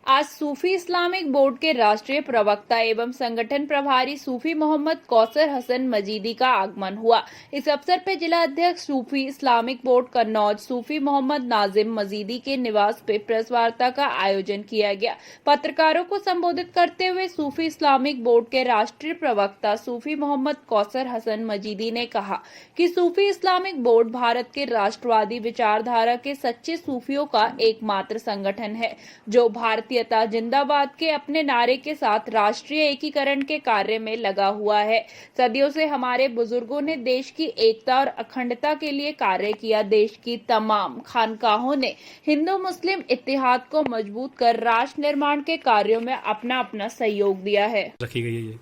आज सूफी Islamic board के राष्ट्रीय प्रवक्ता एवं संगठन प्रभारी सूफी मोहम्मद कौसर हसन मजीदी का आगमन हुआ। इस अवसर पर जिला अध्यक्ष सूफी इस्लामिक बोर्ड कन्नौज सूफी मोहम्मद नाजिम मजीदी के निवास पे प्रेस वार्ता का आयोजन किया गया। पत्रकारों को संबोधित करते हुए सूफी इस्लामिक बोर्ड के राष्ट्रीय प्रवक्ता सूफी मोहम्मद कौसर हसन मजीदी ने कहा कि सूफी इस्लामिक बोर्ड भारत के राष्ट्रवादी विचारधारा के सच्चे सूफियों का एकमात्र संगठन है, जो भारतीयता जिंदाबाद के अपने नारे के साथ राष्ट्रीय एकीकरण के कार्य में लगा हुआ है। सदियों से हमारे बुजुर्गों ने देश की एकता और अखंडता के लिए कार्य किया। देश की तमाम खानकाहों ने हिंदू मुस्लिम इत्तेहाद को मजबूत कर राष्ट्र निर्माण के कार्यों में अपना अपना सहयोग दिया है। रखी गई है ये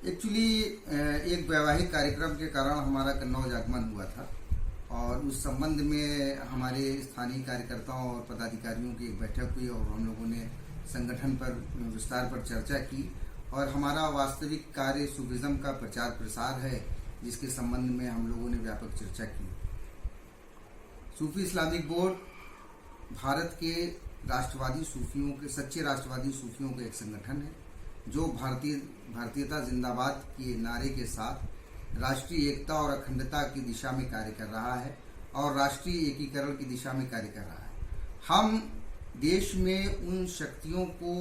एक्चुअली एक वैवाहिक कार्यक्रम के कारण हमारा कन्नौज आगमन हुआ था और उस संबंध में हमारे स्थानीय कार्यकर्ताओं और पदाधिकारियों की एक बैठक हुई और हम लोगों ने संगठन पर विस्तार पर चर्चा की और हमारा वास्तविक कार्य सूफिज्म का प्रचार प्रसार है, जिसके संबंध में हम लोगों ने व्यापक चर्चा की। सूफी इस्लामिक बोर्ड भारत के राष्ट्रवादी सूफियों के सच्चे राष्ट्रवादी सूफियों का एक संगठन है, जो भारतीयता जिंदाबाद के नारे के साथ राष्ट्रीय एकता और अखंडता की दिशा में कार्य कर रहा है और राष्ट्रीय एकीकरण की दिशा में कार्य कर रहा है। हम देश में उन शक्तियों को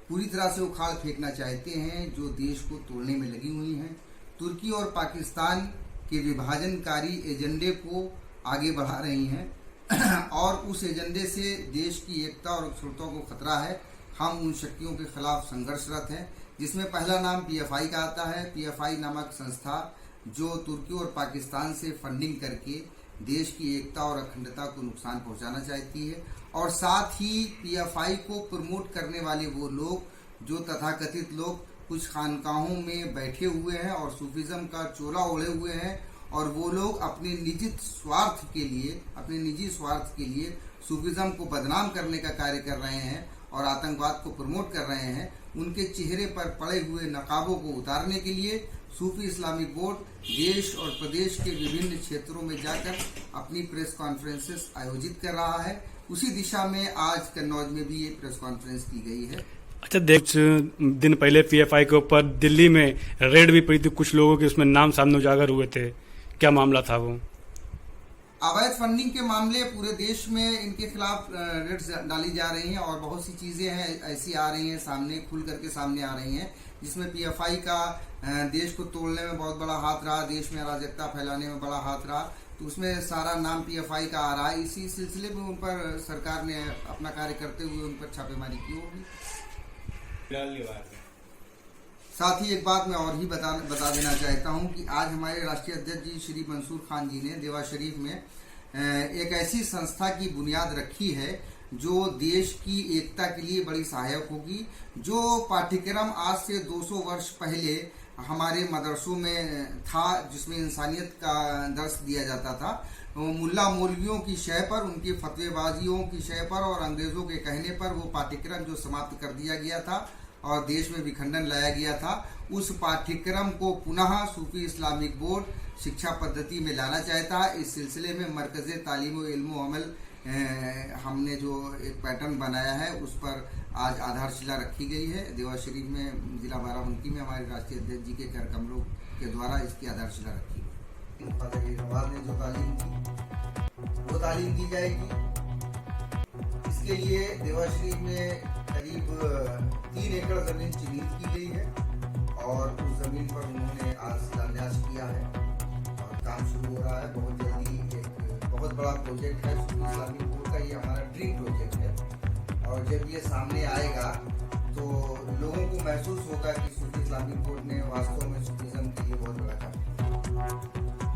पूरी तरह से उखाड़ फेंकना चाहते हैं जो देश को तोड़ने में लगी हुई हैं। तुर्की और पाकिस्तान के विभाजनकारी एजेंडे को आगे बढ़ा रही हैं और उस एजेंडे से देश की एकता और अखंडता को खतरा है। हम उन शक्तियों के खिलाफ संघर्षरत हैं, जिसमें पहला नाम पीएफआई का आता है। पीएफआई नामक संस्था जो तुर्की और पाकिस्तान से फंडिंग करके देश की एकता और अखंडता को नुकसान पहुंचाना चाहती है, और साथ ही पीएफआई को प्रमोट करने वाले वो लोग जो तथाकथित लोग कुछ खानकाहों में बैठे हुए हैं और सूफिज्म का चोला ओढ़े हुए हैं, और वो लोग अपने निजी स्वार्थ के लिए सूफिज्म को बदनाम करने का कार्य कर रहे हैं और आतंकवाद को प्रमोट कर रहे हैं। उनके चेहरे पर पड़े हुए नकाबों को उतारने के लिए सूफी इस्लामिक बोर्ड देश और प्रदेश के विभिन्न क्षेत्रों में जाकर अपनी प्रेस कॉन्फ्रेंसेस आयोजित कर रहा है। उसी दिशा में आज कन्नौज में भी ये प्रेस कॉन्फ्रेंस की गई है। अच्छा, कुछ दिन पहले पीएफआई के ऊपर दिल्ली में रेड भी पड़ी थी, कुछ लोगों के उसमें नाम सामने उजागर हुए थे, क्या मामला था वो? अवैध फंडिंग के मामले पूरे देश में इनके खिलाफ रेड्स डाली जा रही हैं और बहुत सी चीजें हैं ऐसी आ रही हैं सामने, खुल करके सामने आ रही हैं, जिसमें पीएफआई का देश को तोड़ने में बहुत बड़ा हाथ रहा, देश में अराजकता फैलाने में बड़ा हाथ रहा, तो उसमें सारा नाम पीएफआई का आ रहा है। इसी सिलसिले में उन पर सरकार ने अपना कार्य करते हुए उन पर छापेमारी की होगी। साथ ही एक बात मैं और ही बता देना चाहता हूं कि आज हमारे राष्ट्रीय अध्यक्ष जी श्री मंसूर खान जी ने देवा शरीफ में एक ऐसी संस्था की बुनियाद रखी है जो देश की एकता के लिए बड़ी सहायक होगी। जो पाठ्यक्रम आज से 200 वर्ष पहले हमारे मदरसों में था, जिसमें इंसानियत का दर्स दिया जाता था, मुल्ला मौलवियों की शय पर, उनकी फतवेबाजियों की शय पर और अंग्रेजों के कहने पर वो पाठ्यक्रम जो समाप्त कर दिया गया था और देश में विखंडन लाया गया था, उस पाठ्यक्रम को पुनः सूफी इस्लामिक बोर्ड शिक्षा पद्धति में लाना चाहता है। इस सिलसिले में मरकज़े तालीम व इल्म अमल हमने जो एक पैटर्न बनाया है, उस पर आज आधारशिला रखी गई है। देवा शरीफ में जिला बाराबंकी में हमारे राष्ट्रीय अध्यक्ष जी के घर कमलों के द्वारा इसकी आधारशिला रखी गई। ने जो तालीम की वो तालीम दी जाएगी। इसके लिए देवा शरीफ में करीब 3 एकड़ जमीन चिन्हित की गई है और उस जमीन पर उन्होंने आज शिलान्यास किया है और काम शुरू हो रहा है। बहुत जल्दी एक बहुत बड़ा प्रोजेक्ट है सूफी इस्लामिक बोर्ड का, ये हमारा ड्रीम प्रोजेक्ट है और जब ये सामने आएगा तो लोगों को महसूस होगा कि सूफी इस्लामिक बोर्ड ने वास्तव में सूफिज्म के लिए बहुत बड़ा काम किया।